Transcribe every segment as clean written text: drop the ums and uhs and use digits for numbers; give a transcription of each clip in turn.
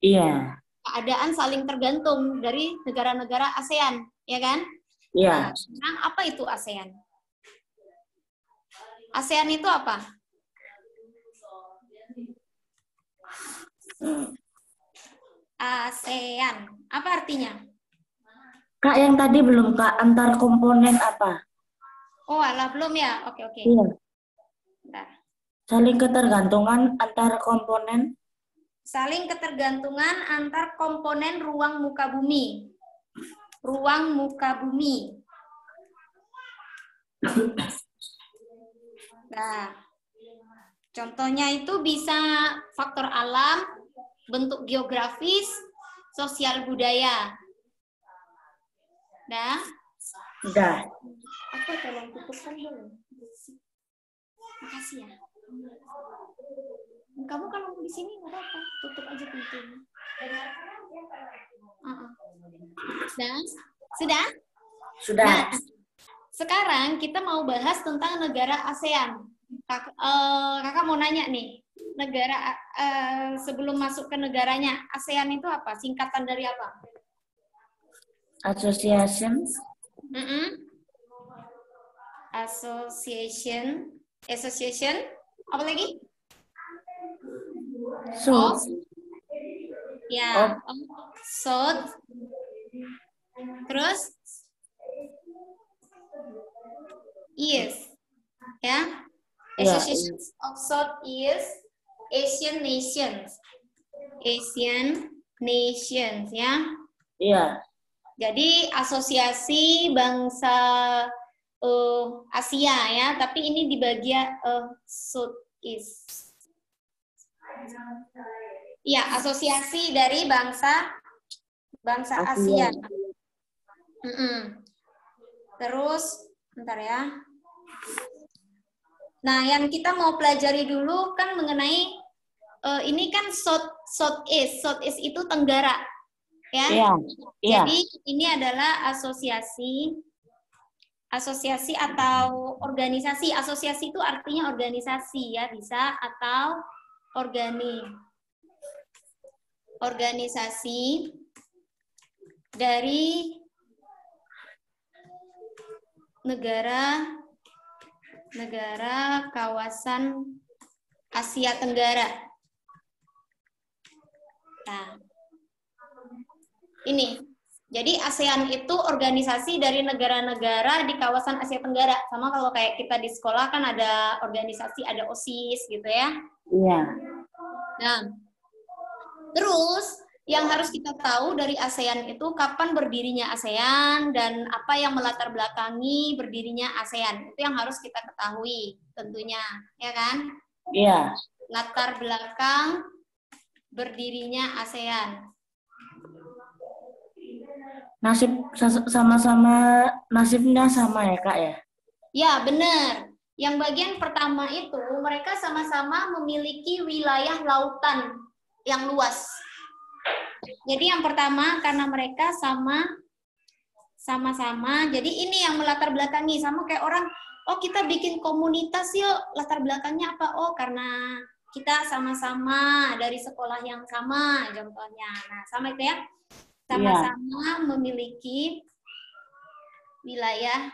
Iya. Keadaan saling tergantung dari negara-negara ASEAN, ya kan? Iya. Nah, sekarang apa itu ASEAN? ASEAN itu apa? ASEAN. Apa artinya? Kak, yang tadi belum Kak, antar komponen apa? Oh, alah belum ya? Oke, oke. Iya. Bentar. Saling ketergantungan antar komponen. Saling ketergantungan antar komponen ruang muka bumi. Ruang muka bumi. Nah, contohnya itu bisa faktor alam, bentuk geografis, sosial budaya. Nah, Udah. aku tolong tutupkan dulu. Makasih ya. Kamu kalau di sini nggak apa-apa, tutup aja pintunya. Nah, sudah? Sudah. Nah, sekarang kita mau bahas tentang negara ASEAN. Kakak mau nanya nih, negara sebelum masuk ke negaranya, ASEAN itu apa? Singkatan dari apa? Association. Association. Apa lagi? So. Ya, South. Terus? East. Ya. Association of Southeast Asian Nations. Asian Nations, ya. Iya. Jadi asosiasi bangsa Asia, ya, tapi ini di bagian Southeast. Ya, asosiasi dari bangsa Asia. Terus, bentar ya. Nah, yang kita mau pelajari dulu kan mengenai ini kan Southeast. Southeast itu tenggara, ya. Iya. Jadi ini adalah asosiasi atau organisasi. Asosiasi itu artinya organisasi, ya, bisa, atau organisasi dari negara kawasan Asia Tenggara. Nah, ini. Jadi ASEAN itu organisasi dari negara-negara di kawasan Asia Tenggara. Sama kalau kayak kita di sekolah kan ada organisasi, ada OSIS gitu ya. Iya. Nah, terus yang harus kita tahu dari ASEAN itu kapan berdirinya ASEAN dan apa yang melatar belakangi berdirinya ASEAN. Itu yang harus kita ketahui tentunya, ya kan? Iya. Latar belakang berdirinya ASEAN. Nasib sama-sama, nasibnya sama ya Kak ya? Ya, benar. Yang bagian pertama itu mereka sama-sama memiliki wilayah lautan yang luas. Jadi yang pertama karena mereka sama-sama, jadi ini yang melatar belakangi, sama kayak orang, oh kita bikin komunitas yuk, latar belakangnya apa? Oh karena kita sama-sama dari sekolah yang sama, contohnya. Nah, sama itu ya, sama-sama memiliki wilayah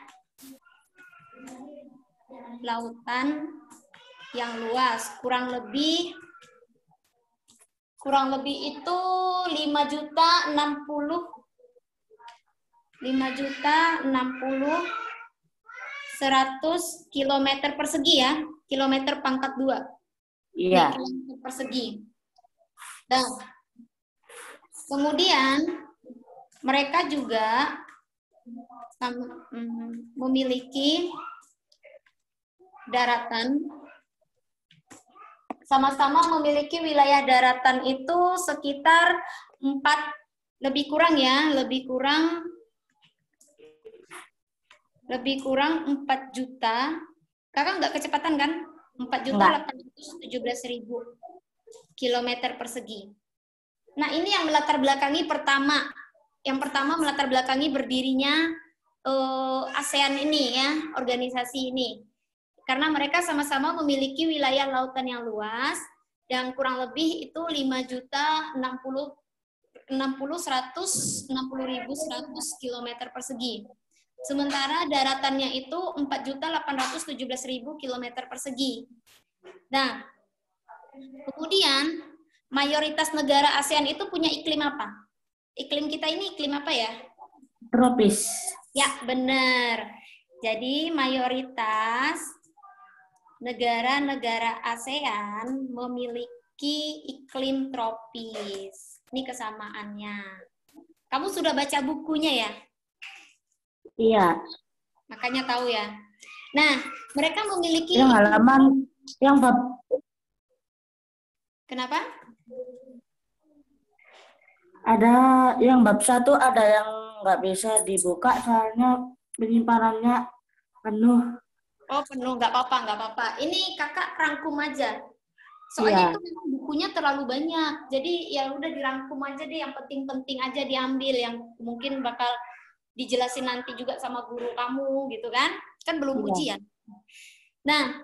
lautan yang luas, kurang lebih itu 5.060.100 kilometer persegi ya, kilometer pangkat 2. Iya. Kilometer persegi. Dan kemudian mereka juga memiliki daratan, sama-sama memiliki wilayah daratan itu sekitar 4 lebih kurang 4 juta. Kakak nggak kecepatan kan? 4.817.000 kilometer persegi. Nah, ini yang melatar belakangi yang pertama melatar belakangi berdirinya ASEAN ini ya, organisasi ini. Karena mereka sama-sama memiliki wilayah lautan yang luas yang kurang lebih itu 5.060.160.100 kilometer persegi. Sementara daratannya itu 4.817.000 kilometer persegi. Nah, kemudian mayoritas negara ASEAN itu punya iklim apa? Iklim kita ini iklim apa ya? Tropis. Ya, benar. Jadi mayoritas negara-negara ASEAN memiliki iklim tropis. Ini kesamaannya. Kamu sudah baca bukunya ya? Iya. Makanya tahu ya. Nah, mereka memiliki... Yang halaman, yang bab... Kenapa? Ada yang bab 1 ada yang nggak bisa dibuka soalnya penyimpanannya penuh. Oh, penuh. Nggak apa-apa, nggak apa-apa. Ini kakak rangkum aja. Soalnya Iya. itu memang bukunya terlalu banyak. Jadi ya udah dirangkum aja deh, yang penting-penting aja diambil, yang mungkin bakal dijelasin nanti juga sama guru kamu gitu kan. Kan belum Iya. ujian. Nah,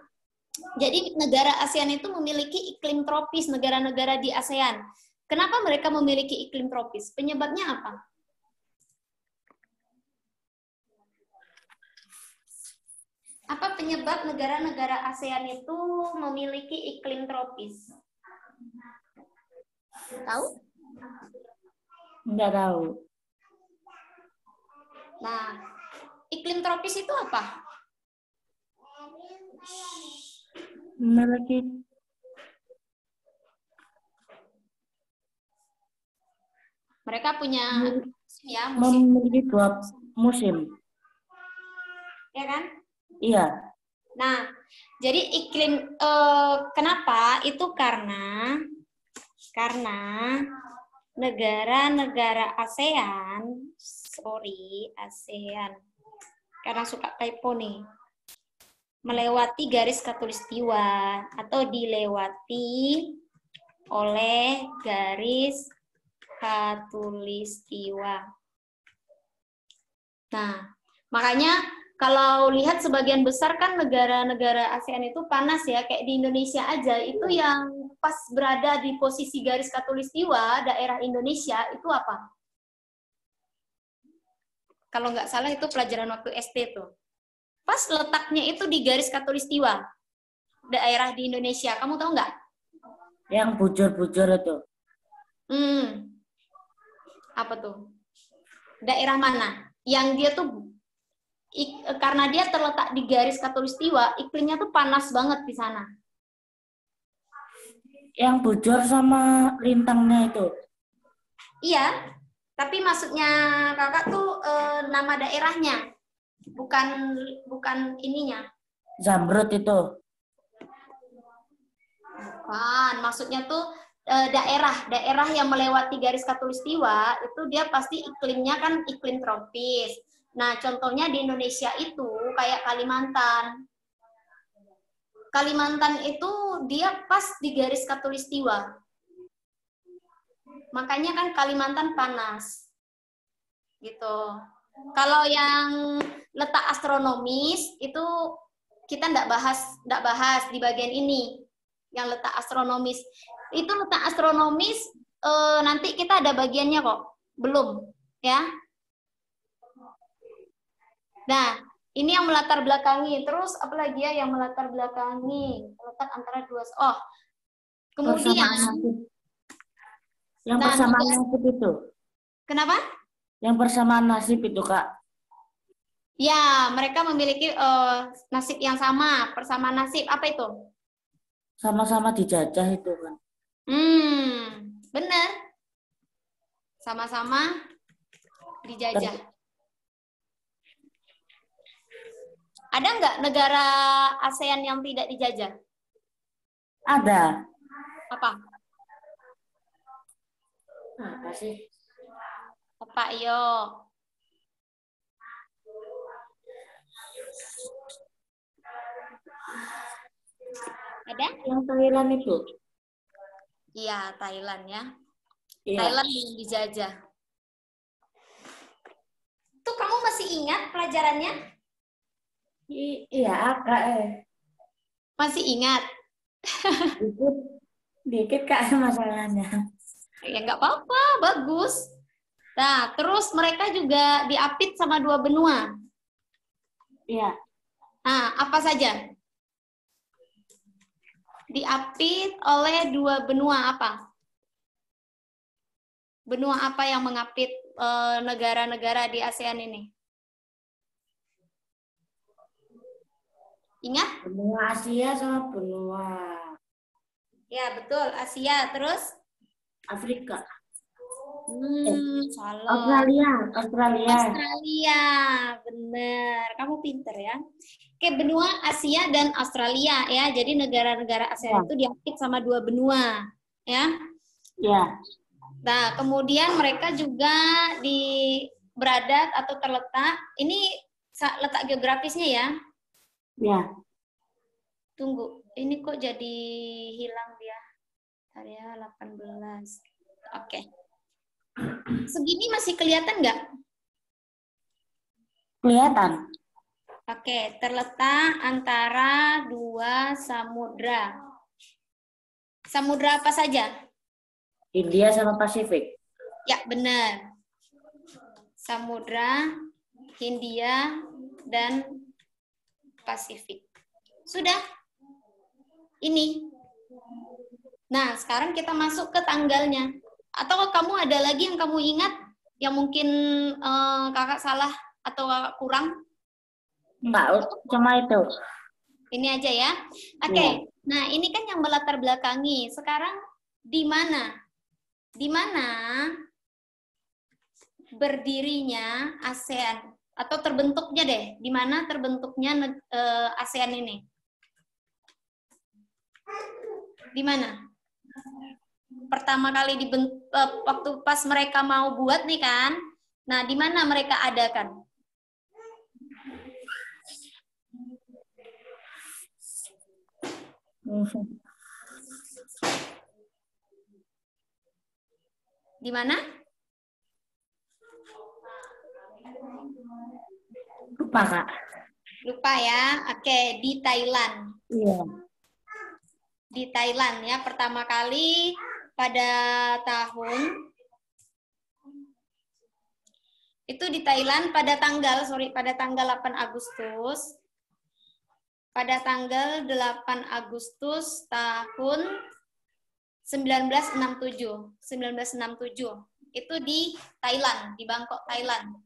jadi negara ASEAN itu memiliki iklim tropis, negara-negara di ASEAN. Kenapa mereka memiliki iklim tropis? Penyebabnya apa? Apa penyebab negara-negara ASEAN itu memiliki iklim tropis? Tahu? Nggak tahu. Nah, iklim tropis itu apa? Memiliki Mereka punya musim ya, musim. memiliki 2 musim. Ya kan? Iya. Nah, jadi iklim kenapa? Itu karena negara-negara ASEAN, ASEAN, karena suka typo nih, melewati garis khatulistiwa atau dilewati oleh garis khatulistiwa. Nah, makanya kalau lihat sebagian besar kan negara-negara ASEAN itu panas ya, kayak di Indonesia aja, itu yang pas berada di posisi garis khatulistiwa, daerah Indonesia, itu apa? Kalau nggak salah itu pelajaran waktu SD tuh. Pas letaknya itu di garis khatulistiwa, daerah di Indonesia. Kamu tahu nggak? Yang bujur-bujur itu. Apa tuh? Daerah mana? Yang dia tuh karena dia terletak di garis khatulistiwa, iklimnya tuh panas banget di sana. Yang bujur sama lintangnya itu. Iya, tapi maksudnya kakak tuh nama daerahnya, bukan ininya. Zamrud itu. Bukan, maksudnya tuh daerah yang melewati garis khatulistiwa itu dia pasti iklimnya kan iklim tropis. Nah, contohnya di Indonesia itu kayak Kalimantan. Kalimantan itu dia pas di garis khatulistiwa. Makanya kan Kalimantan panas. Gitu. Kalau yang letak astronomis itu kita enggak bahas di bagian ini. Yang letak astronomis. Itu letak astronomis nanti kita ada bagiannya kok. Belum, ya. Nah, ini yang melatar belakangi. Terus apalagi ya yang melatar belakangi? Letak antara dua. Oh, kemudian Persamaan nasib. Yang nah, persamaan nasib itu. Kenapa? Yang persamaan nasib itu, Kak. Ya, mereka memiliki nasib yang sama, persamaan nasib. Apa itu? Sama-sama dijajah itu kan. Benar. Sama-sama dijajah. Ada nggak negara ASEAN yang tidak dijajah? Ada. Apa? Apa sih? Apa, yo? Ada? Yang Thailand itu. Iya, Thailand ya. Iya. Thailand belum dijajah. Tuh kamu masih ingat pelajarannya? Iya, Kak. Masih ingat? Dikit. Dikit Kak masalahnya. Ya nggak apa-apa, bagus. Nah, terus mereka juga diapit sama dua benua. Iya. Nah, apa saja? Diapit oleh dua benua apa? Benua apa yang mengapit negara-negara di ASEAN ini? Ingat? Benua Asia sama benua Ya, betul. Asia. Terus? Afrika. Salah. Australia. Australia. Benar. Kamu pinter ya. Oke, benua Asia dan Australia ya. Jadi negara-negara ASEAN itu diapit sama dua benua. Ya. Ya. Nah, kemudian mereka juga beradat atau terletak. Ini letak geografisnya ya. Ya. Tunggu, ini kok jadi hilang dia? Area 18. Oke. Segini masih kelihatan nggak? Kelihatan. Oke, terletak antara dua samudra. Samudra apa saja? India sama Pasifik. Ya, benar. Samudra, Hindia, dan Pasifik. Sudah? Ini. Nah, sekarang kita masuk ke tanggalnya. Atau kamu ada lagi yang kamu ingat yang mungkin kakak salah atau kakak kurang? Enggak, cuma itu. Ini aja ya. Oke. Ya. Nah, ini kan yang melatar belakangi. Sekarang di mana? Di mana berdirinya ASEAN atau terbentuknya deh? Di mana terbentuknya ASEAN ini? Di mana? Pertama kali dibentuk waktu pas mereka mau buat nih kan. Nah, di mana mereka adakan? Di mana? Lupa, Kak. Lupa ya. Oke, di Thailand. Iya. Di Thailand ya, pertama kali pada tahun itu di Thailand pada tanggal 8 Agustus. Pada tanggal 8 Agustus tahun 1967. 1967. Itu di Thailand, di Bangkok, Thailand.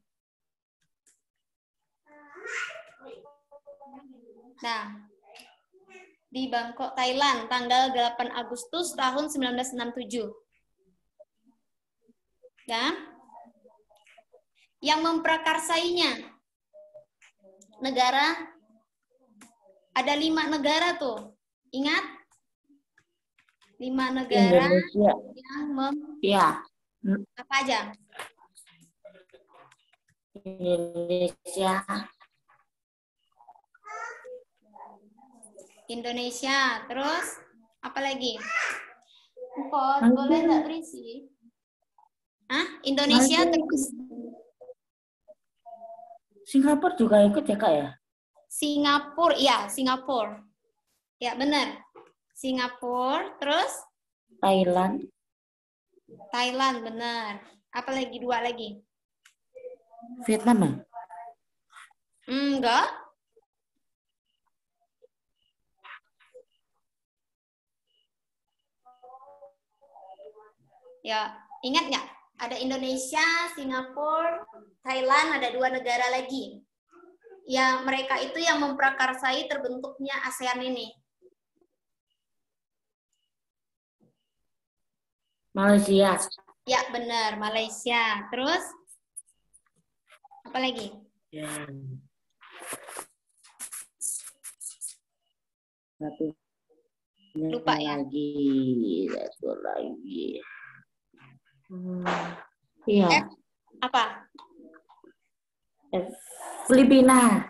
Nah, di Bangkok, Thailand, tanggal 8 Agustus tahun 1967. Ya. Yang memprakarsainya negara, ada 5 negara tuh. Ingat? 5 negara Indonesia. yang Ya. apa aja? Indonesia, terus apa lagi? Kok boleh nggak berisi? Hah? Indonesia terus? Singapura juga ikut ya Kak ya? Singapura, ya Singapura. Ya benar. Singapura, terus? Thailand. Thailand, benar. Apa lagi? 2 lagi? Vietnam ya? Enggak. Ya, ingat nggak? Ada Indonesia, Singapura, Thailand, ada 2 negara lagi. Ya, mereka itu yang memprakarsai terbentuknya ASEAN ini. Malaysia. Ya, benar. Malaysia. Terus? Apa lagi? Ya. Satu. Lupa ya? Satu lagi. Iya. Apa? Filipina.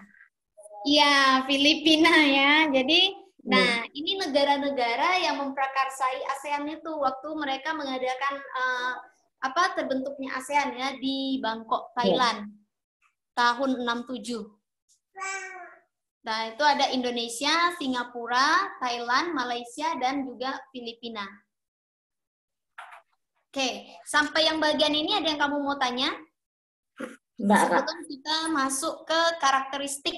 Iya, Filipina ya. Jadi, nah ini negara-negara yang memprakarsai ASEAN itu waktu mereka mengadakan terbentuknya ASEAN ya di Bangkok, Thailand, tahun 67. Nah, itu ada Indonesia, Singapura, Thailand, Malaysia, dan juga Filipina. Oke, sampai yang bagian ini ada yang kamu mau tanya? Enggak, Kak. Sebelum kita masuk ke karakteristik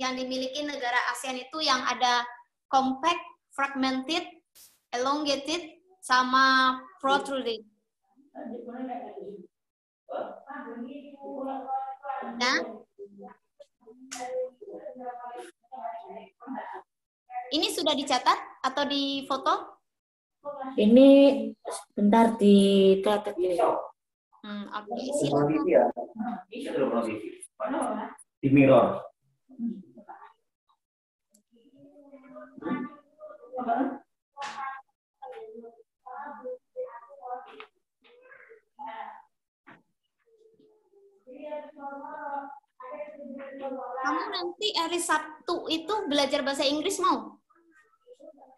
yang dimiliki negara ASEAN itu yang ada compact, fragmented, elongated, sama protruding. Nah, ini sudah dicatat atau difoto? Ini bentar dicatat ya. Oke, silakan. Di mirror. Kamu nanti hari Sabtu itu belajar bahasa Inggris mau?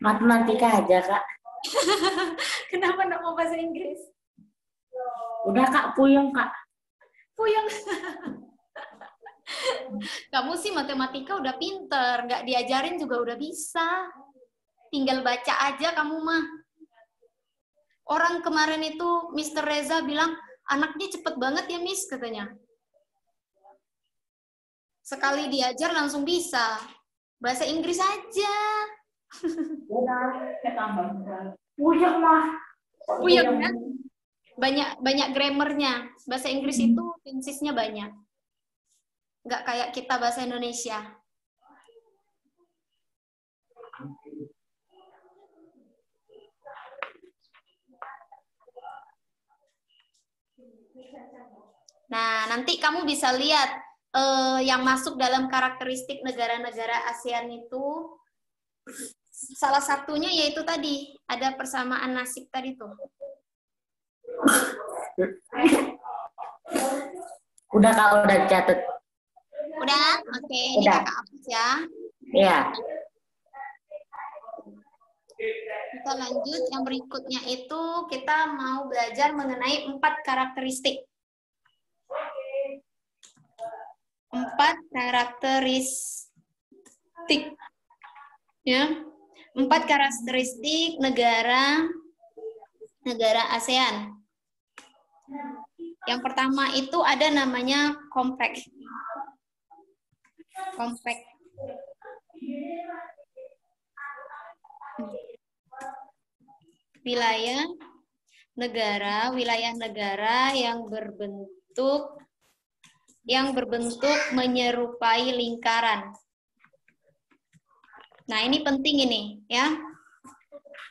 Matematika aja, Kak. Kenapa enggak mau bahasa Inggris? Udah, Kak, puyeng, Kak. Puyeng. Kamu sih matematika udah pinter, nggak diajarin juga udah bisa. Tinggal baca aja kamu mah. Orang kemarin itu Mr. Reza bilang, anaknya cepet banget ya Miss, katanya. Sekali diajar langsung bisa. Bahasa Inggris aja. Puyeng, mah. Puyeng kan? Banyak grammarnya. Bahasa Inggris itu tensesnya banyak. Nggak kayak kita bahasa Indonesia. Nah, nanti kamu bisa lihat yang masuk dalam karakteristik negara-negara ASEAN itu salah satunya yaitu tadi ada persamaan nasib tadi tuh. Udah, Kak, udah dicatat. Udah? Oke, ini Udah. kakak hapus ya. Iya. Kita lanjut, yang berikutnya itu kita mau belajar mengenai 4 karakteristik. 4 karakteristik. Ya. 4 karakteristik negara ASEAN. Yang pertama itu ada namanya compact. Compact. Wilayah negara yang berbentuk menyerupai lingkaran. Nah, ini penting ini, ya.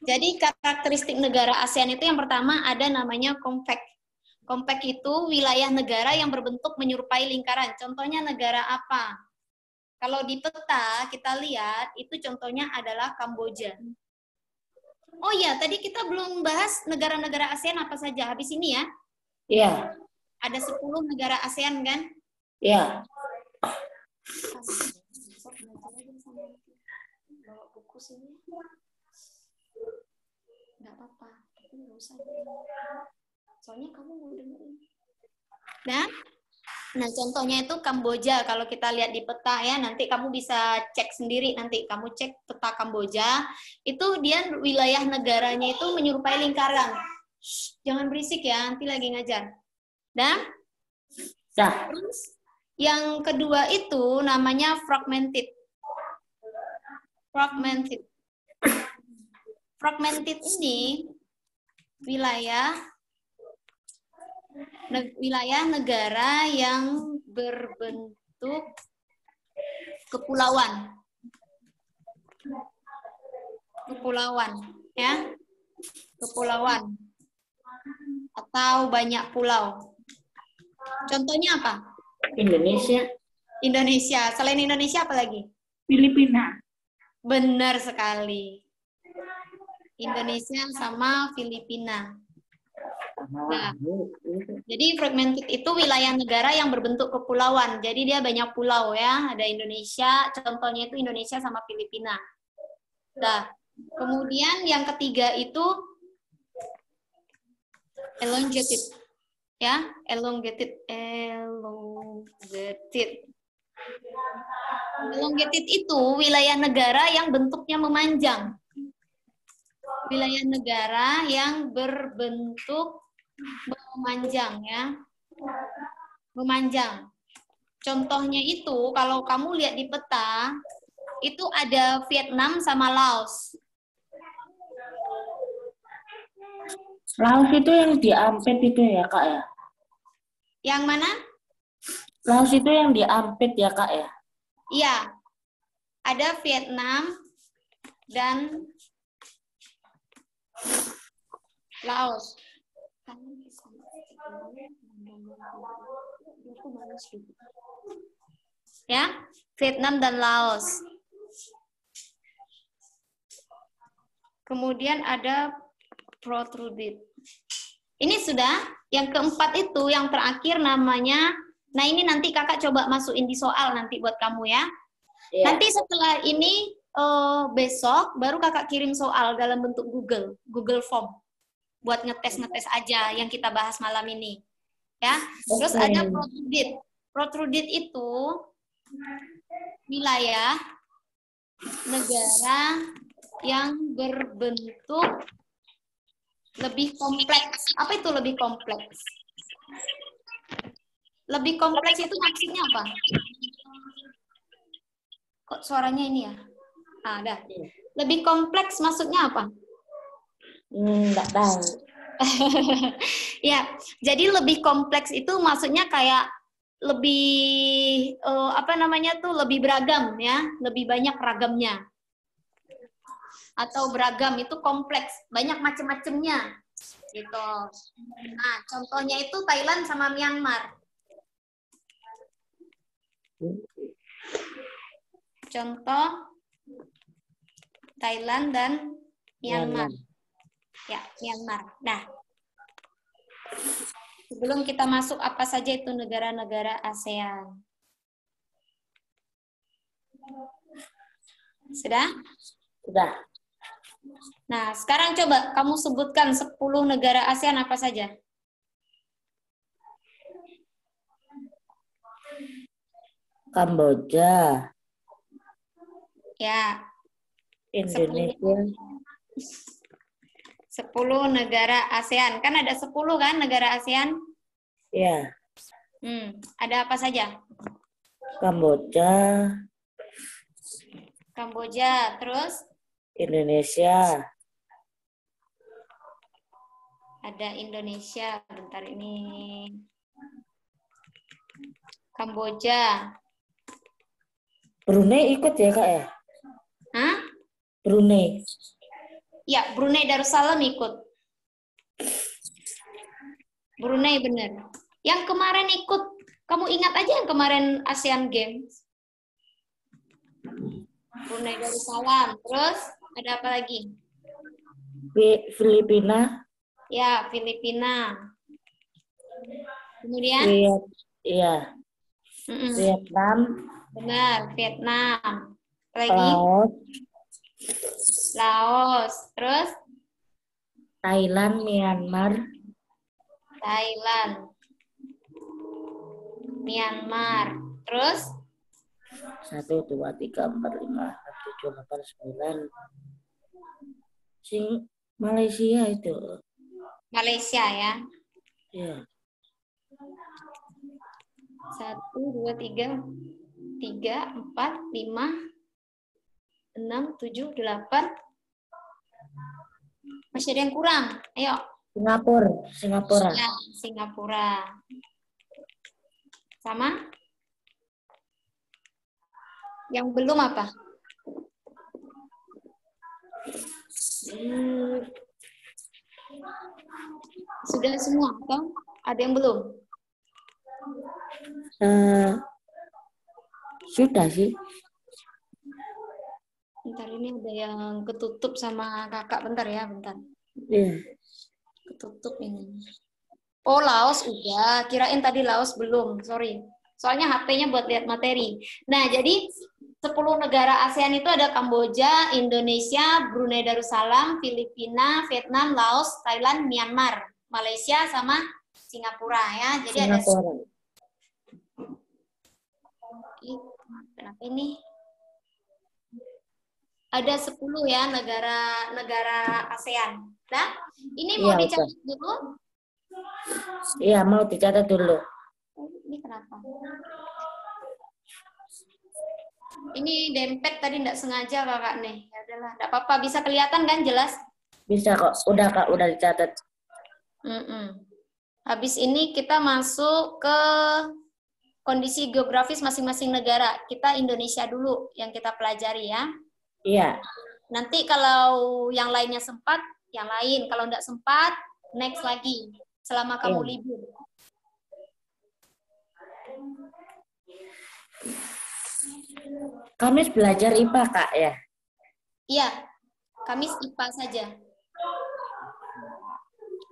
Jadi karakteristik negara ASEAN itu yang pertama ada namanya compact. Compact itu wilayah negara yang berbentuk menyerupai lingkaran. Contohnya negara apa? Kalau di peta kita lihat, itu contohnya adalah Kamboja. Oh iya, tadi kita belum bahas negara-negara ASEAN apa saja. Habis ini ya. Iya. Ada 10 negara ASEAN kan? Iya. Bawa buku sini. Nggak apa-apa. Tapi nggak usah. Soalnya kamu mau dengerin. Nah, contohnya itu Kamboja. Kalau kita lihat di peta ya, nanti kamu bisa cek sendiri. Nanti kamu cek peta Kamboja. Itu dia wilayah negaranya itu menyerupai lingkaran. Shh, jangan berisik ya, nanti lagi ngajar. Dan terus yang kedua itu namanya fragmented. Fragmented ini wilayah negara yang berbentuk kepulauan, ya, kepulauan atau banyak pulau. Contohnya apa? Indonesia. Selain Indonesia apa lagi? Filipina. Benar sekali. Indonesia sama Filipina. Nah, jadi fragmented itu wilayah negara yang berbentuk kepulauan. Jadi dia banyak pulau ya. Ada Indonesia, contohnya itu Indonesia sama Filipina. Nah, kemudian yang ketiga itu elongated. Ya, elongated. Elongated itu wilayah negara yang bentuknya memanjang. Wilayah negara yang berbentuk Memanjang ya. Memanjang. Contohnya itu kalau kamu lihat di peta, itu ada Vietnam sama Laos. Laos itu yang diampit itu ya, Kak ya? Yang mana? Laos itu yang diampit ya, Kak ya? Iya. Ada Vietnam dan Laos. Ya, Vietnam dan Laos. Kemudian ada protruded. Ini sudah. Yang keempat itu, yang terakhir namanya, nah ini nanti kakak coba masukin di soal nanti buat kamu ya. Iya. Nanti setelah ini besok baru kakak kirim soal dalam bentuk Google Form buat ngetes aja yang kita bahas malam ini. Ya. Terus ada protruded. Protruded itu wilayah negara yang berbentuk lebih kompleks. Apa itu lebih kompleks? Lebih kompleks itu maksudnya apa? Kok suaranya ini ya? Ah, dah. Lebih kompleks maksudnya apa? Nggak tahu. Ya, jadi lebih kompleks itu maksudnya kayak lebih apa namanya tuh lebih beragam ya, lebih banyak ragamnya. Atau beragam itu kompleks, banyak macam-macamnya gitu. Nah, contohnya itu Thailand sama Myanmar. Contoh Thailand dan Myanmar. Ya, Myanmar. Nah, sebelum kita masuk apa saja itu negara-negara ASEAN. Sudah? Sudah. Nah, sekarang coba kamu sebutkan 10 negara ASEAN apa saja? Kamboja. Ya. Indonesia. 10 negara ASEAN. Kan ada 10 kan negara ASEAN? Ya. Ada apa saja? Kamboja. Kamboja, terus? Indonesia. Ada Indonesia, bentar ini. Kamboja. Brunei ikut ya, Kak ya? Hah? Brunei. Ya, Brunei Darussalam ikut. Brunei bener. Yang kemarin ikut, kamu ingat aja yang kemarin ASEAN Games. Brunei Darussalam. Terus ada apa lagi? Filipina. Ya, Filipina. Kemudian? Iya. Vietnam. Benar, Vietnam. Lagi? Laos. Terus? Thailand, Myanmar. Thailand. Myanmar. Terus? 1, 2, 3, 4, 5, 6, 7, 8, 9. Malaysia itu. Malaysia ya. Iya. 1, 2, 3, 4, 5, 6, 7, 8. Masih ada yang kurang. Ayo. Singapura. Ya, Singapura. Sama? Yang belum apa? Sudah semua, atau ada yang belum? Sudah sih. Bentar, ini ada yang ketutup sama kakak. Bentar ya, bentar. Iya. Ketutup ini. Oh, Laos udah. Kirain tadi Laos belum. Sorry. Soalnya HP-nya buat lihat materi. Nah, jadi 10 negara ASEAN itu ada Kamboja, Indonesia, Brunei Darussalam, Filipina, Vietnam, Laos, Thailand, Myanmar, Malaysia, sama Singapura ya. Jadi Singapura. Kenapa ini? Ada 10 ya negara ASEAN. Nah, ini mau dicatat dulu. Iya, mau dicatat dulu. Ini kenapa? Ini dempet tadi nggak sengaja kakak nih. Ya udahlah, nggak apa-apa. Bisa kelihatan kan jelas? Bisa kok. Udah Kak, udah dicatat. Habis ini kita masuk ke kondisi geografis masing-masing negara. Kita Indonesia dulu yang kita pelajari ya. Iya. Nanti kalau yang lainnya sempat, yang lain. Kalau nggak sempat, next lagi. Selama kamu Iya. libur. Kamis belajar IPA Kak ya? Iya, Kamis IPA saja.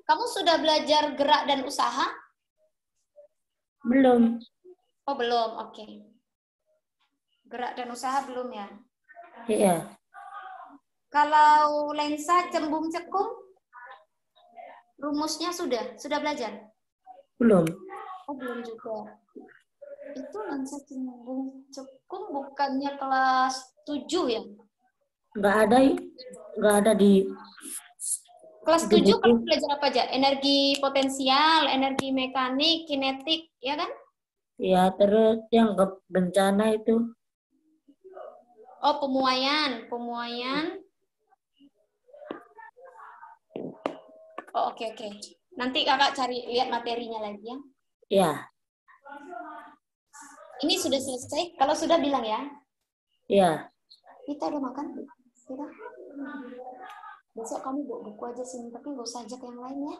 Kamu sudah belajar gerak dan usaha? Belum. Oh, belum. Oke. Gerak dan usaha belum ya? Iya. Kalau lensa cembung cekung, rumusnya sudah belajar? Belum. Oh, belum juga. Itu lensa cembung cekung bukannya kelas 7 ya? Nggak ada di Kelas di 7 buku. kamu belajar apa aja? Energi potensial, energi mekanik, kinetik, ya kan? Ya, terus yang ke bencana itu. Oh, pemuaian. Oh, oke. Nanti kakak cari lihat materinya lagi ya. Ya. Ini sudah selesai. Kalau sudah bilang ya. Ya. Kita udah makan? Sudah. Besok kamu bawa buku aja sini, tapi gak usah ajak yang lain ya.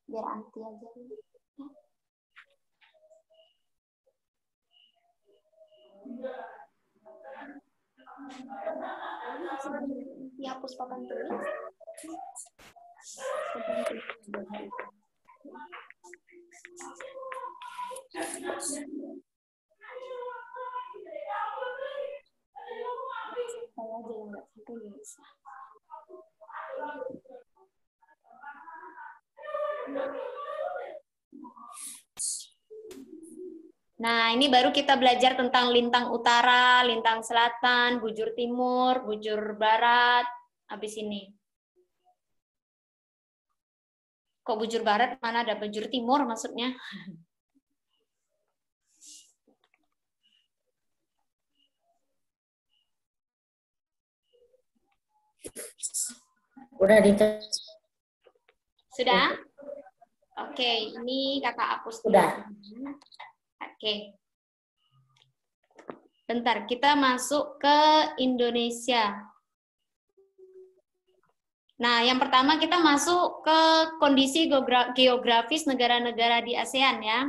Biar anti aja. Dihapus papan tulis. Saya aja yang nggak sampai bisa. Nah, ini baru kita belajar tentang lintang utara, lintang selatan, bujur timur, bujur barat. Habis ini. Kok bujur barat? Mana ada bujur timur maksudnya? Udah dicatat. Sudah? Oke, ini kakak hapus dulu. Udah. Oke. Bentar, kita masuk ke Indonesia. Nah, yang pertama kita masuk ke kondisi geografis negara-negara di ASEAN ya.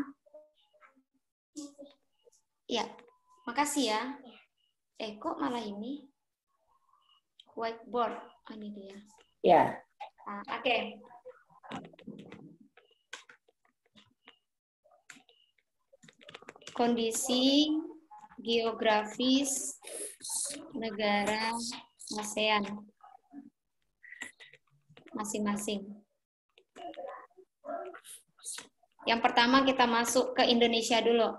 Ya, makasih ya. Kok malah ini? Whiteboard. Oh, ini dia. Ya. Nah, oke. Kondisi geografis negara ASEAN masing-masing. Yang pertama kita masuk ke Indonesia dulu.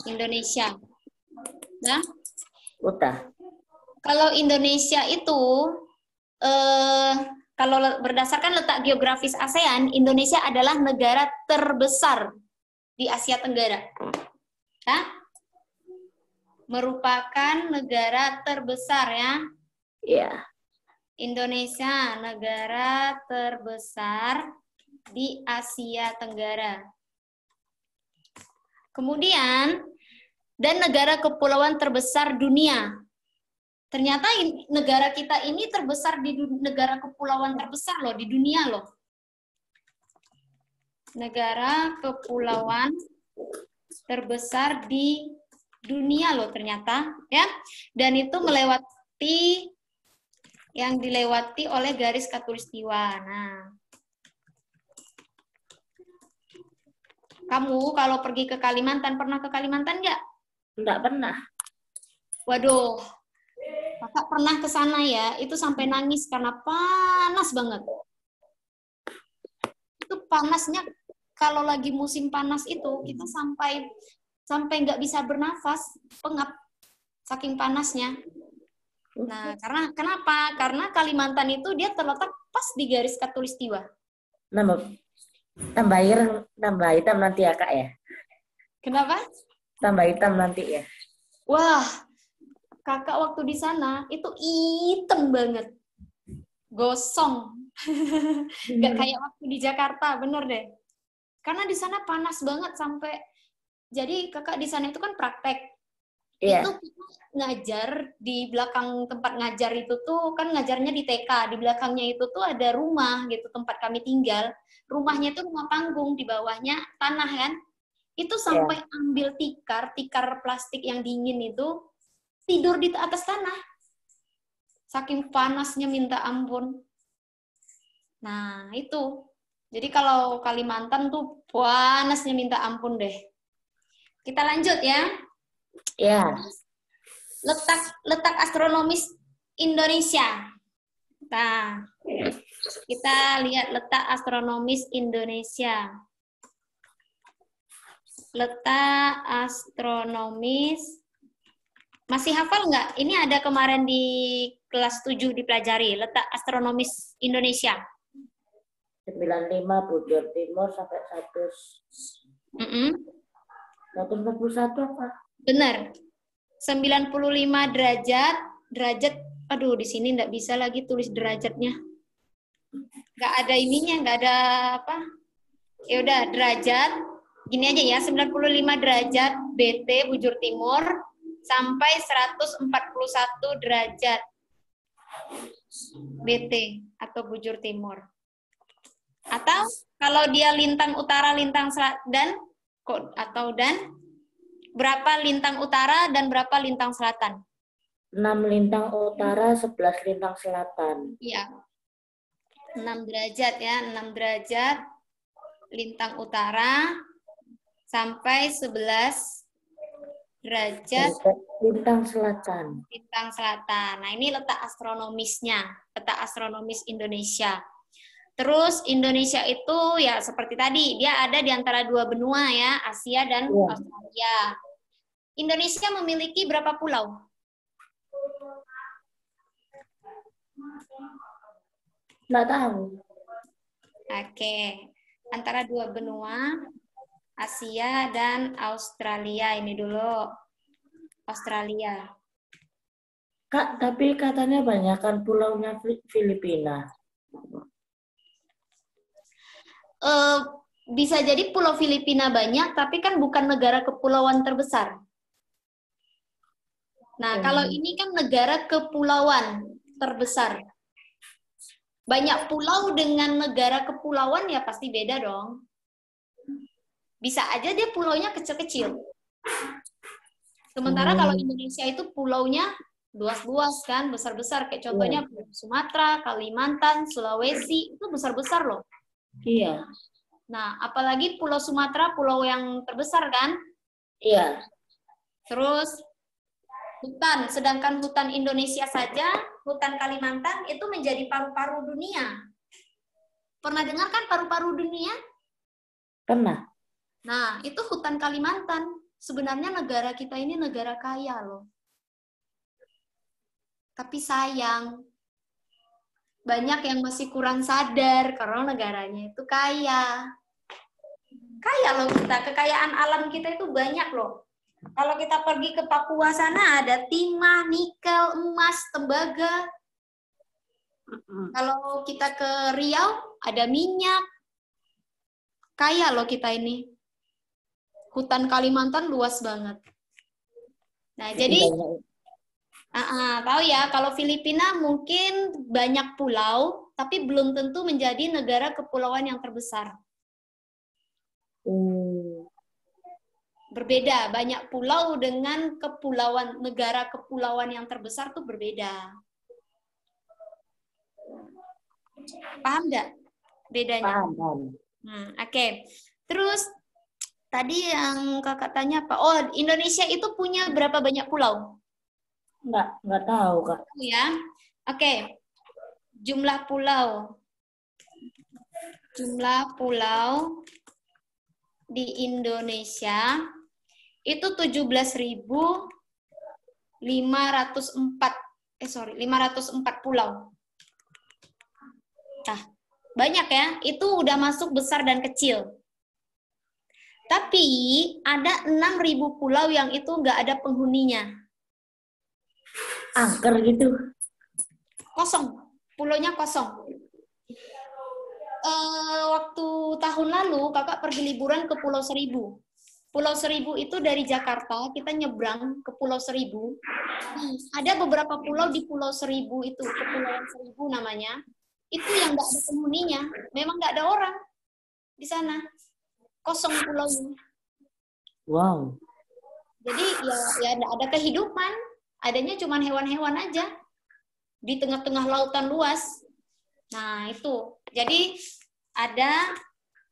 Indonesia. Nah, Udah. kalau Indonesia itu kalau berdasarkan letak geografis ASEAN, Indonesia adalah negara terbesar di Asia Tenggara. Nah, merupakan negara terbesar ya. Iya. Indonesia negara terbesar di Asia Tenggara. Kemudian, dan negara kepulauan terbesar dunia. Ternyata negara kita ini terbesar di negara kepulauan terbesar loh, di dunia loh. Negara kepulauan terbesar di dunia loh ternyata. Ya. Dan itu melewati yang dilewati oleh garis khatulistiwa. Nah, kamu kalau pergi ke Kalimantan, pernah ke Kalimantan nggak? Enggak pernah. Waduh, kakak pernah ke sana ya, itu sampai nangis karena panas banget. Itu panasnya, kalau lagi musim panas itu, kita sampai nggak bisa bernafas, pengap, saking panasnya. Nah, kenapa? Karena Kalimantan itu dia terletak pas di garis khatulistiwa. Nambah, tambah hitam nanti ya, Kak ya? Kenapa? Tambah hitam nanti ya? Wah, kakak waktu di sana itu hitam banget. Gosong. Nggak kayak waktu di Jakarta, bener deh. Karena di sana panas banget sampai, jadi kakak di sana itu kan praktek. Iya. Itu kita ngajar di belakang tempat ngajar itu tuh, kan ngajarnya di TK, di belakangnya itu tuh ada rumah gitu, tempat kami tinggal. Rumahnya itu rumah panggung, di bawahnya tanah kan. Itu Iya. sampai ambil tikar plastik yang dingin itu, tidur di atas tanah. Saking panasnya minta ampun. Nah, itu. Jadi kalau Kalimantan tuh panasnya minta ampun deh. Kita lanjut ya. Iya. Letak astronomis Indonesia. Nah, kita lihat letak astronomis Indonesia. Letak astronomis. Masih hafal nggak? Ini ada kemarin di kelas 7 dipelajari. Letak astronomis Indonesia. 95 bujur timur sampai 141 apa? Benar. 95 derajat, aduh di sini nggak bisa lagi tulis derajatnya. Nggak ada ininya, nggak ada apa. Ya udah derajat, gini aja ya, 95 derajat BT bujur timur sampai 141 derajat BT atau bujur timur. Atau kalau dia lintang utara, lintang selatan, dan berapa lintang utara dan berapa lintang selatan? 6 lintang utara, 11 lintang selatan. Iya. 6 derajat ya, 6 derajat lintang utara sampai 11 derajat lintang selatan. Lintang selatan. Nah, ini letak astronomisnya, letak astronomis Indonesia. Terus Indonesia itu ya seperti tadi, dia ada di antara dua benua ya, Asia dan Australia. Indonesia memiliki berapa pulau? Nggak tahu. Oke, antara dua benua, Asia dan Australia. Ini dulu, Australia. Kak, tapi katanya banyak kan pulaunya Filipina. Bisa jadi pulau Filipina banyak, tapi kan bukan negara kepulauan terbesar. Nah, kalau ini kan negara kepulauan terbesar. Banyak pulau dengan negara kepulauan ya pasti beda dong. Bisa aja dia pulaunya kecil-kecil. Sementara kalau Indonesia itu pulaunya luas-luas kan, besar-besar. Kayak contohnya Sumatera, Kalimantan, Sulawesi, itu besar-besar loh. Iya. Nah, apalagi Pulau Sumatera, pulau yang terbesar kan? Iya. Terus hutan, sedangkan hutan Indonesia saja, hutan Kalimantan itu menjadi paru-paru dunia. Pernah dengar kan paru-paru dunia? Pernah. Nah, itu hutan Kalimantan. Sebenarnya negara kita ini negara kaya loh. Tapi sayang, banyak yang masih kurang sadar karena negaranya itu kaya. Kaya loh kita, kekayaan alam kita itu banyak loh. Kalau kita pergi ke Papua sana ada timah, nikel, emas, tembaga. Kalau kita ke Riau ada minyak. Kaya loh kita ini. Hutan Kalimantan luas banget. Nah, jadi tahu ya, kalau Filipina mungkin banyak pulau, tapi belum tentu menjadi negara kepulauan yang terbesar. Berbeda, banyak pulau dengan kepulauan, negara kepulauan yang terbesar tuh berbeda. Paham nggak bedanya? Paham. Oke. Terus tadi yang kakak tanya apa? Oh, Indonesia itu punya berapa banyak pulau? Nggak tahu, Kak. Ya. Oke. Jumlah pulau. Jumlah pulau di Indonesia itu 504 pulau. Nah, banyak ya, itu udah masuk besar dan kecil. Tapi ada 6.000 pulau yang itu nggak ada penghuninya. Angker gitu. Kosong, pulaunya kosong. Waktu tahun lalu kakak pergi liburan ke Pulau Seribu. Pulau Seribu itu dari Jakarta, kita nyebrang ke Pulau Seribu. Ada beberapa pulau di Pulau Seribu itu, Kepulauan Seribu namanya. Itu yang nggak ada penghuninya, memang nggak ada orang di sana. Kosong pulaunya. Wow. Jadi ya nggak ada kehidupan, adanya cuma hewan-hewan aja di tengah-tengah lautan luas. Nah itu, jadi ada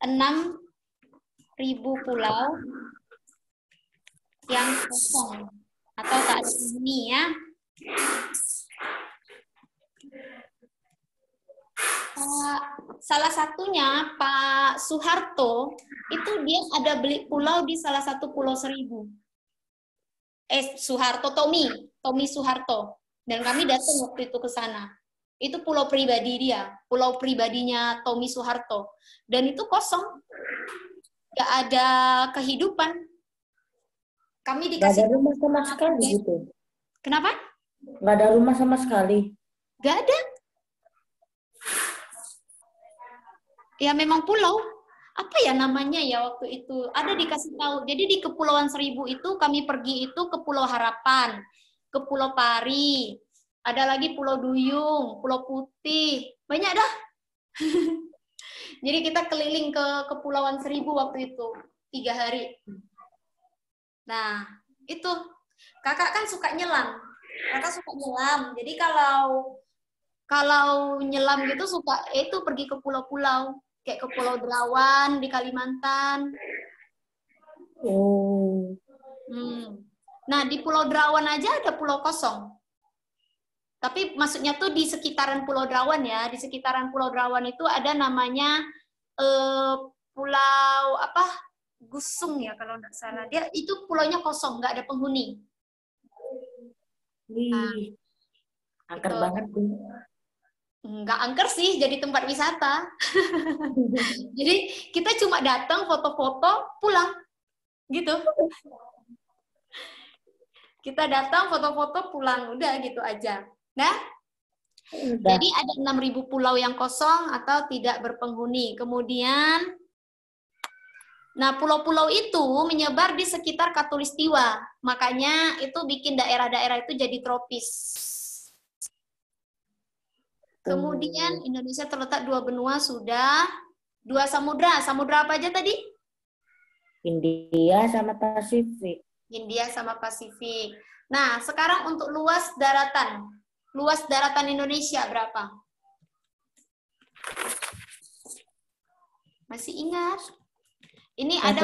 6.000 pulau yang kosong atau tak ada penghuni ya. Salah satunya Pak Soeharto itu dia ada beli pulau di salah satu Pulau Seribu. Soeharto Tommy Soeharto, dan kami datang waktu itu ke sana. Itu pulau pribadi dia, pulau pribadinya Tommy Soeharto, dan itu kosong, nggak ada kehidupan. Kami dikasih. Nggak ada rumah sama sekali gitu. Kenapa? Nggak ada rumah sama sekali. Nggak ada. Ya memang pulau. Apa ya namanya ya waktu itu? Ada dikasih tahu. Jadi di Kepulauan Seribu itu kami pergi itu ke Pulau Harapan, ke Pulau Pari, ada lagi Pulau Duyung, Pulau Putih, banyak dah. Jadi kita keliling ke Kepulauan Seribu waktu itu 3 hari. Nah itu kakak kan suka nyelam. Kakak suka nyelam. Jadi kalau nyelam gitu suka itu pergi ke pulau-pulau. Kayak ke Pulau Derawan di Kalimantan. Oh. Nah, di Pulau Derawan aja ada pulau kosong. Tapi maksudnya tuh di sekitaran Pulau Derawan ya. Di sekitaran Pulau Derawan itu ada namanya Pulau apa? Gusung ya kalau nggak salah. Dia itu pulaunya kosong, nggak ada penghuni. Wih. Angker Gitu. banget tuh. Nggak angker sih, jadi tempat wisata. Jadi kita cuma datang foto-foto, pulang. Gitu. Kita datang foto-foto, pulang. Udah gitu aja. Nah, jadi ada 6.000 pulau yang kosong atau tidak berpenghuni. Kemudian, nah pulau-pulau itu menyebar di sekitar Katulistiwa. Makanya itu bikin daerah-daerah itu jadi tropis. Kemudian Indonesia terletak 2 benua sudah, 2 samudra. Samudra apa aja tadi? India sama Pasifik. India sama Pasifik. Nah, sekarang untuk luas daratan. Luas daratan Indonesia berapa? Masih ingat? Ini ada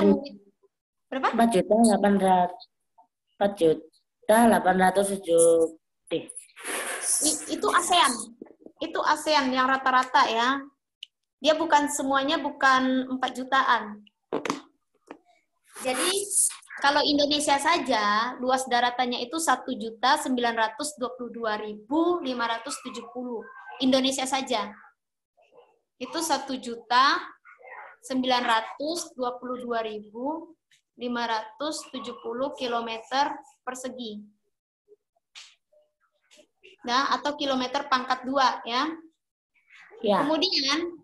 berapa? 4.807.000. Itu ASEAN. Itu ASEAN yang rata-rata ya. Dia bukan semuanya, bukan 4 jutaan. Jadi kalau Indonesia saja luas daratannya itu 1.922.570. Indonesia saja. Itu 1.922.570 kilometer persegi. Nah, atau kilometer pangkat 2 ya. Ya. Kemudian,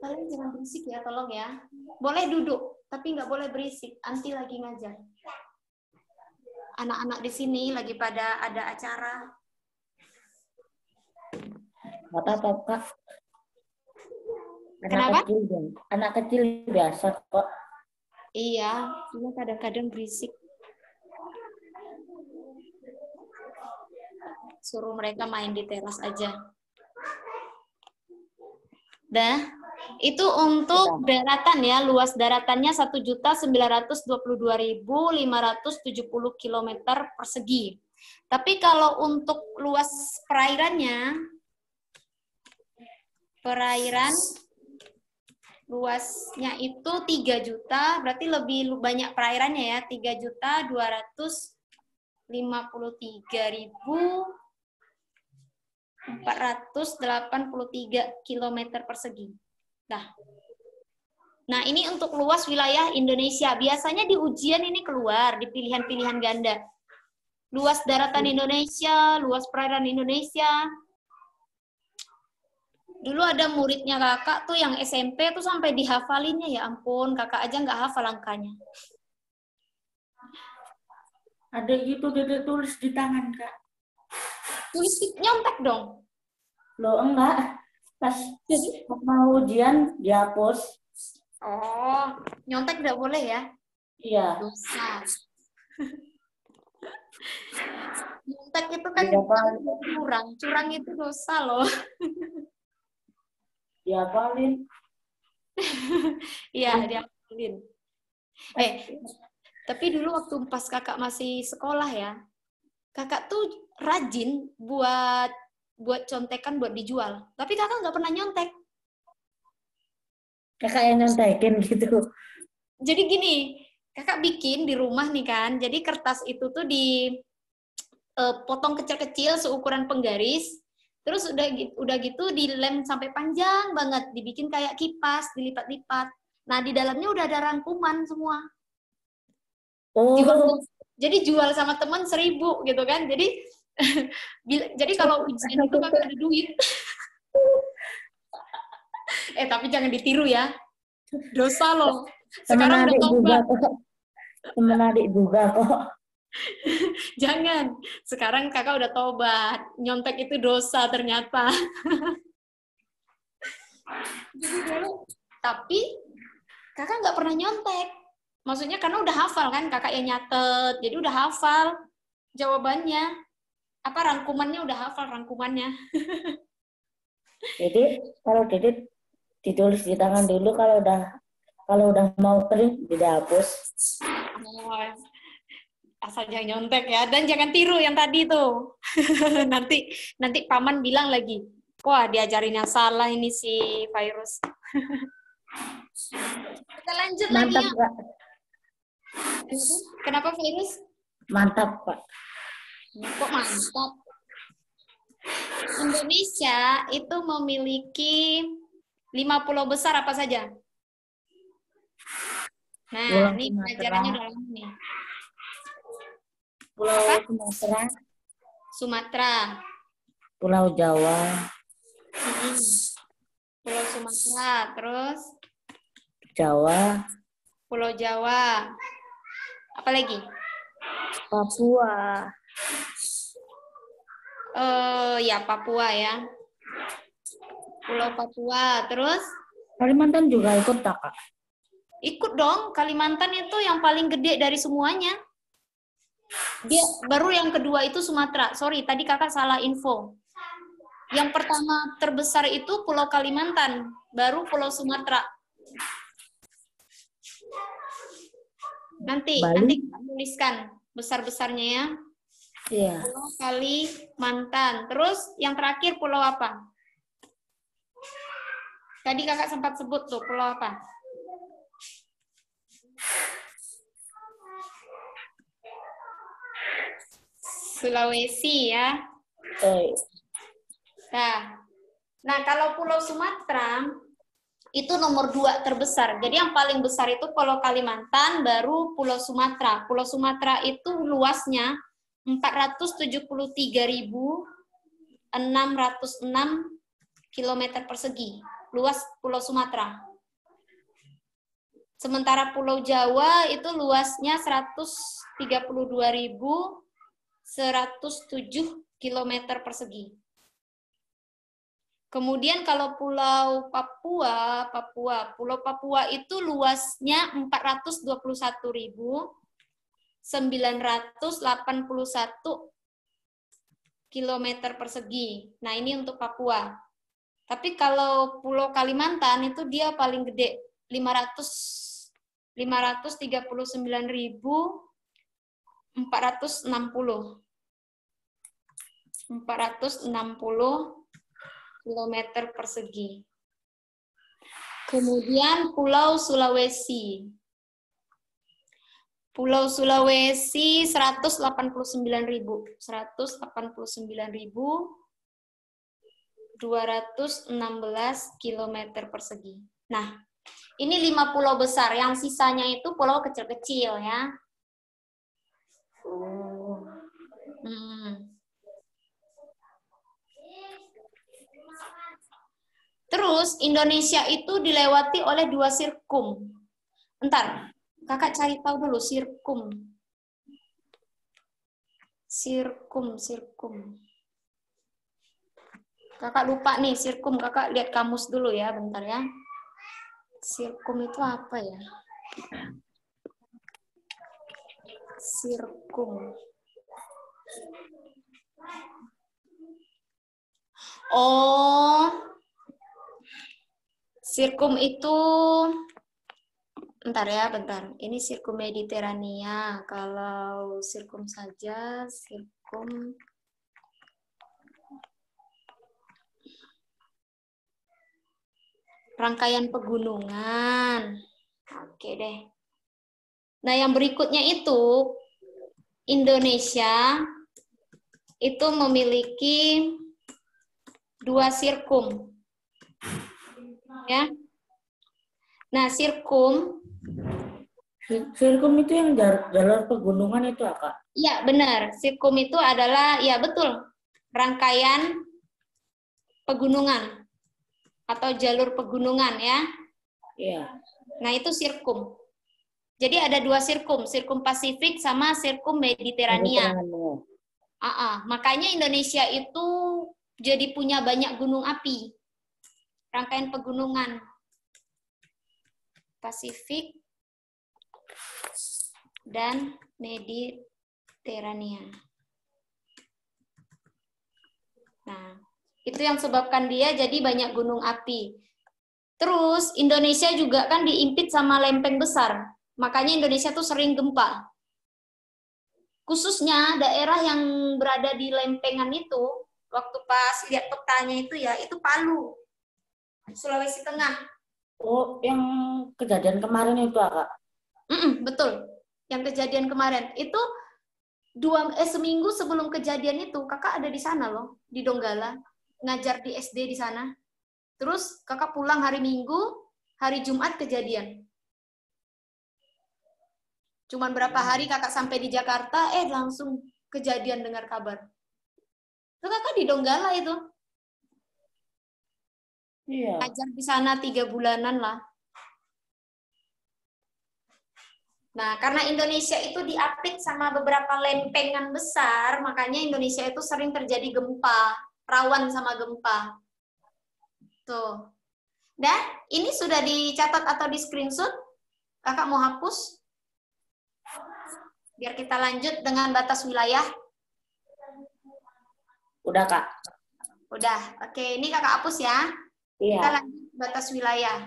kalian jangan berisik ya, tolong ya. Boleh duduk, tapi nggak boleh berisik. Anti lagi ngajar. Anak-anak di sini lagi pada ada acara. Nggak apa-apa, Kak. Kenapa? Anak kecil biasa kok. Iya, cuma kadang-kadang berisik. Suruh mereka main di teras aja. Dah, itu untuk daratan ya, luas daratannya 1.922.570 km persegi. Tapi kalau untuk luas perairan luasnya itu 3 juta, berarti lebih banyak perairannya ya, 3.253.000 483 km persegi. Nah, ini untuk luas wilayah Indonesia. Biasanya di ujian ini keluar di pilihan-pilihan ganda. Luas daratan Indonesia, luas perairan Indonesia. Dulu ada muridnya kakak tuh yang SMP tuh sampai dihafalinnya, ya ampun, kakak aja nggak hafal angkanya. Ada gitu, Dede tulis di tangan, Kak. Tulis nyontek dong. Loh, enggak. Pas mau ujian, dihapus. Oh, nyontek nggak boleh ya? Iya. Dosa. Nyontek itu kan curang itu dosa loh. Dihafalin. Iya, dihafalin. Tapi dulu waktu pas kakak masih sekolah ya, kakak tuh rajin buat contekan buat dijual. Tapi kakak nggak pernah nyontek. Kakak yang nyontekin gitu. Jadi gini, kakak bikin di rumah nih kan, jadi kertas itu tuh dipotong kecil-kecil seukuran penggaris, terus udah gitu dilem sampai panjang banget, dibikin kayak kipas, dilipat-lipat. Nah, di dalamnya udah ada rangkuman semua. Oh. Jadi jual sama teman 1.000 gitu kan. Jadi jadi kalau ujian itu kakak ada duit. Tapi jangan ditiru ya. Dosa loh. Sekarang udah tobat. Temen adik juga kok. Jangan. Sekarang kakak udah tobat. Nyontek itu dosa ternyata. Jadi dulu, tapi kakak nggak pernah nyontek. Maksudnya karena udah hafal kan, kakak yang nyatet. Jadi udah hafal jawabannya. Apa rangkumannya udah hafal rangkumannya. Jadi kalau Dede ditulis di tangan dulu, kalau udah mau print dihapus. Asal jangan nyontek ya, dan jangan tiru yang tadi tuh. nanti paman bilang lagi, wah diajarin yang salah ini si Virus. Kita lanjut Mantap, lagi ya. Kak. Kenapa Virus? Mantap, Pak. Kok mantap? Indonesia itu memiliki 5 pulau besar apa saja? Nah, ini pelajarannya udah lama nih. Pulau Sumatera. Sumatera. Pulau Jawa. Pulau Sumatera, terus? Jawa. Pulau Jawa. Apa lagi? Papua. Ya Papua ya. Pulau Papua, terus? Kalimantan juga ikut tak, Kak? Ikut dong, Kalimantan itu yang paling gede dari semuanya. Dia baru yang kedua itu Sumatera. Sorry, tadi kakak salah info. Yang pertama terbesar itu Pulau Kalimantan, baru Pulau Sumatera. Nanti kita tuliskan besar-besarnya ya. Iya. Pulau Kalimantan. Terus yang terakhir pulau apa? Tadi kakak sempat sebut tuh, pulau apa? Sulawesi ya. Nah, kalau Pulau Sumatera itu nomor 2 terbesar. Jadi yang paling besar itu Pulau Kalimantan, baru Pulau Sumatera. Pulau Sumatera itu luasnya 473.606 km persegi. Luas Pulau Sumatera. Sementara Pulau Jawa itu luasnya 132.107 km persegi. Kemudian kalau Pulau Papua itu luasnya 421.981 km persegi. Nah, ini untuk Papua. Tapi kalau Pulau Kalimantan itu dia paling gede, 469.460 km persegi. Kemudian Pulau Sulawesi. Pulau Sulawesi 189.000 216 km persegi. Nah, ini 5 pulau besar, yang sisanya itu pulau kecil-kecil ya. Oh. Terus Indonesia itu dilewati oleh 2 sirkum. Bentar, kakak cari tahu dulu sirkum. Sirkum. Kakak lupa nih sirkum, kakak lihat kamus dulu ya, bentar ya. Sirkum itu apa ya? Sirkum. Oh, sirkum itu, bentar ya, bentar. Ini sirkum Mediterania. Kalau sirkum saja, sirkum rangkaian pegunungan. Oke deh. Nah, yang berikutnya itu, Indonesia itu memiliki 2 sirkum. Ya. Nah, sirkum Sirkum itu yang jalur pegunungan itu, Kak? ya, benar. Sirkum itu adalah, ya betul, rangkaian pegunungan atau jalur pegunungan ya. Iya. Nah, itu sirkum. Jadi ada 2 sirkum Pasifik sama sirkum Mediterania. Makanya Indonesia itu jadi punya banyak gunung api. Rangkaian pegunungan. Pasifik dan Mediterania. Nah, itu yang sebabkan dia jadi banyak gunung api. Terus Indonesia juga kan diimpit sama lempeng besar. Makanya Indonesia tuh sering gempa. Khususnya daerah yang berada di lempengan itu, waktu pas lihat petanya itu ya, itu Palu, Sulawesi Tengah. Oh, yang kejadian kemarin itu, Kak? Betul. Yang kejadian kemarin itu seminggu sebelum kejadian itu kakak ada di sana loh, di Donggala, ngajar di SD di sana. Terus kakak pulang hari Minggu, hari Jumat kejadian. Cuman berapa hari kakak sampai di Jakarta, langsung kejadian dengar kabar. Itu kakak di Donggala itu. Iya. Ngajar di sana 3 bulanan lah. Nah, karena Indonesia itu diapit sama beberapa lempengan besar, makanya Indonesia itu sering terjadi gempa, rawan sama gempa. Tuh. Dan ini sudah dicatat atau di screenshot? Kakak mau hapus? Biar kita lanjut dengan batas wilayah. Udah, Kak. Udah. Oke, ini kakak hapus ya. Iya. Kita lanjut batas wilayah.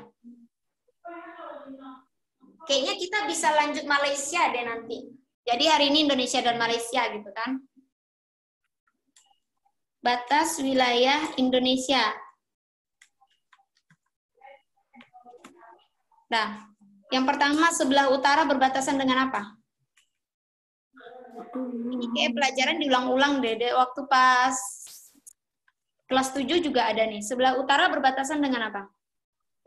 Kayaknya kita bisa lanjut Malaysia deh nanti. Jadi hari ini Indonesia dan Malaysia gitu kan. Batas wilayah Indonesia. Nah, yang pertama sebelah utara berbatasan dengan apa? Ini kayak pelajaran diulang-ulang deh. Waktu pas kelas 7 juga ada nih. Sebelah utara berbatasan dengan apa?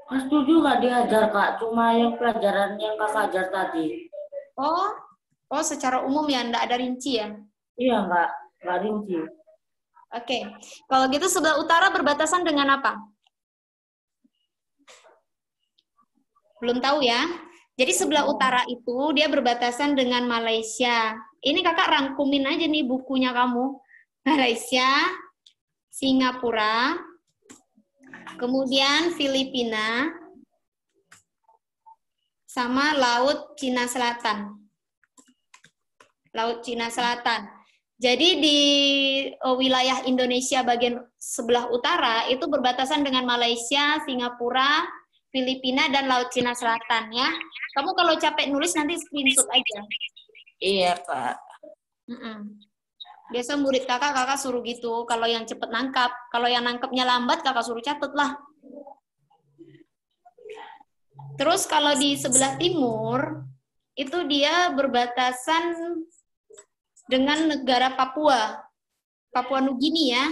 Kelas 7 nggak diajar, Kak. Cuma yang pelajaran yang Kakak ajar tadi. Oh, secara umum ya, nggak ada rinci ya? Iya, nggak rinci. Oke. Kalau gitu sebelah utara berbatasan dengan apa? Belum tahu ya. Jadi sebelah utara itu dia berbatasan dengan Malaysia. Ini kakak rangkumin aja nih bukunya kamu. Malaysia, Singapura, kemudian Filipina, sama Laut Cina Selatan. Laut Cina Selatan. Jadi di wilayah Indonesia bagian sebelah utara itu berbatasan dengan Malaysia, Singapura, Filipina, dan Laut Cina Selatan ya. Kamu kalau capek nulis nanti screenshot aja. Iya, Kak. Biasa murid kakak suruh gitu. Kalau yang cepet nangkap, kalau yang nangkepnya lambat kakak suruh catet lah. Terus kalau di sebelah timur itu dia berbatasan dengan negara Papua, Papua Nugini ya.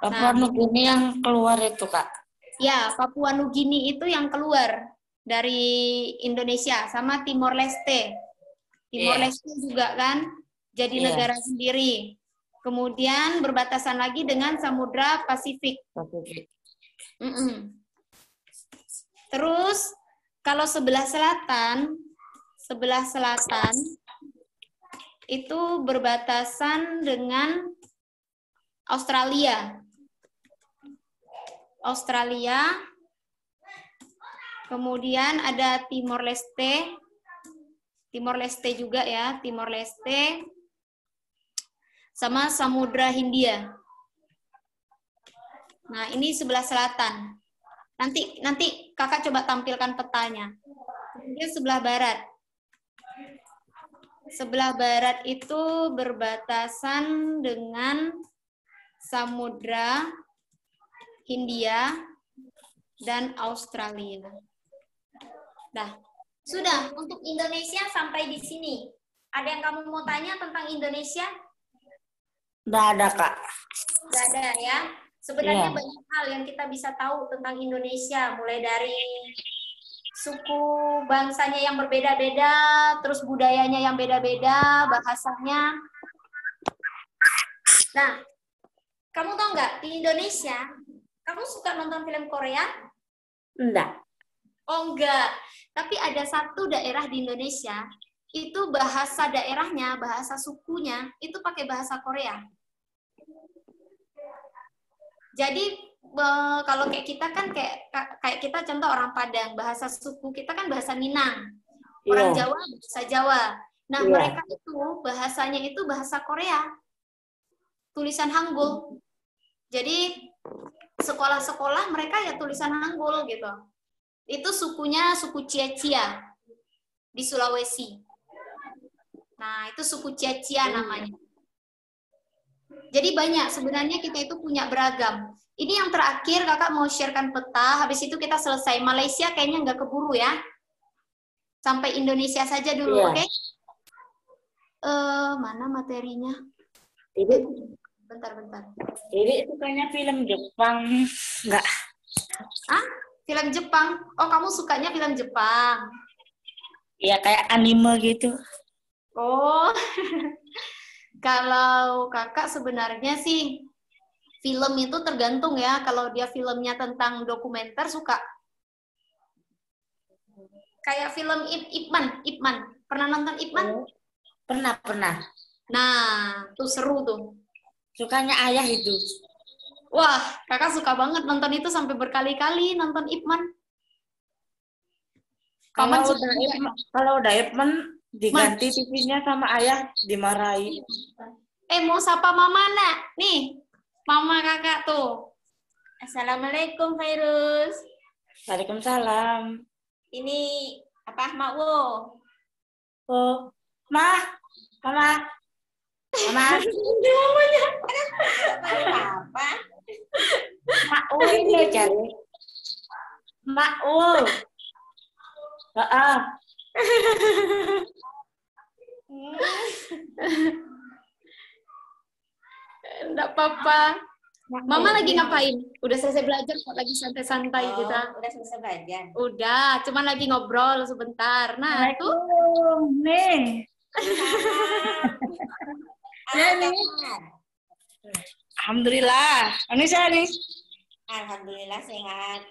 Papua Nugini yang keluar itu, Kak. Ya, Papua Nugini itu yang keluar dari Indonesia, sama Timor Leste. Timor Leste juga kan jadi negara sendiri. Kemudian berbatasan lagi dengan Samudra Pasifik. Terus kalau sebelah selatan itu berbatasan dengan Australia. Kemudian ada Timor Leste juga ya, Timor Leste, sama Samudra Hindia. Nah, ini sebelah selatan. Nanti kakak coba tampilkan petanya. Kemudian sebelah barat. Sebelah barat itu berbatasan dengan Samudra Hindia dan Australia. Nah, sudah untuk Indonesia sampai di sini. Ada yang kamu mau tanya tentang Indonesia? Nggak ada, Kak. Nggak ada ya. Sebenarnya banyak hal yang kita bisa tahu tentang Indonesia, mulai dari suku bangsanya yang berbeda-beda, terus budayanya yang beda-beda, bahasanya. Nah, kamu tahu nggak, di Indonesia, kamu suka nonton film Korea? Enggak. Oh enggak, tapi ada satu daerah di Indonesia, itu bahasa daerahnya, bahasa sukunya, itu pakai bahasa Korea. Jadi kalau kayak kita kan kayak kita contoh orang Padang, bahasa suku kita kan bahasa Minang. Orang Jawa bahasa Jawa. Nah, mereka itu bahasanya itu bahasa Korea. Tulisan Hangul. Jadi sekolah-sekolah mereka ya tulisan Hangul gitu. Itu sukunya suku Cia-Cia di Sulawesi. Nah, itu suku Cia-Cia namanya. Jadi banyak, sebenarnya kita itu punya beragam. Ini yang terakhir, kakak mau sharekan peta, habis itu kita selesai. Malaysia kayaknya nggak keburu ya. Sampai Indonesia saja dulu, oke? Mana materinya? Ini, bentar. Ini itu kayaknya film Jepang, nggak? Ah, film Jepang? Oh, kamu sukanya film Jepang? Iya, kayak anime gitu. Oh, kalau kakak sebenarnya sih film itu tergantung ya. Kalau dia filmnya tentang dokumenter suka. Kayak film Ip Man. Pernah nonton Ip Man? Pernah. Nah, tuh seru tuh. Sukanya ayah itu. Wah, kakak suka banget nonton itu sampai berkali-kali nonton Ip Man. Kalau udah Ip Man diganti TV-nya sama ayah dimarahi. Mau sapa mama nak? Nih, mama kakak tuh. Assalamualaikum Fairuz. Waalaikumsalam. Ini apa Mak Wo? Oh, Mama. Ini mamanya. Apa? Mak Wo ini cari. Mak Wo. Enggak apa-apa. Mama lagi ngapain? Udah selesai belajar kok, lagi santai-santai kita. Udah selesai belajar. Udah, cuman lagi ngobrol sebentar. Nah, tuh. Nih. Ya, nih. Alhamdulillah. Ini saya nih. Alhamdulillah sehat.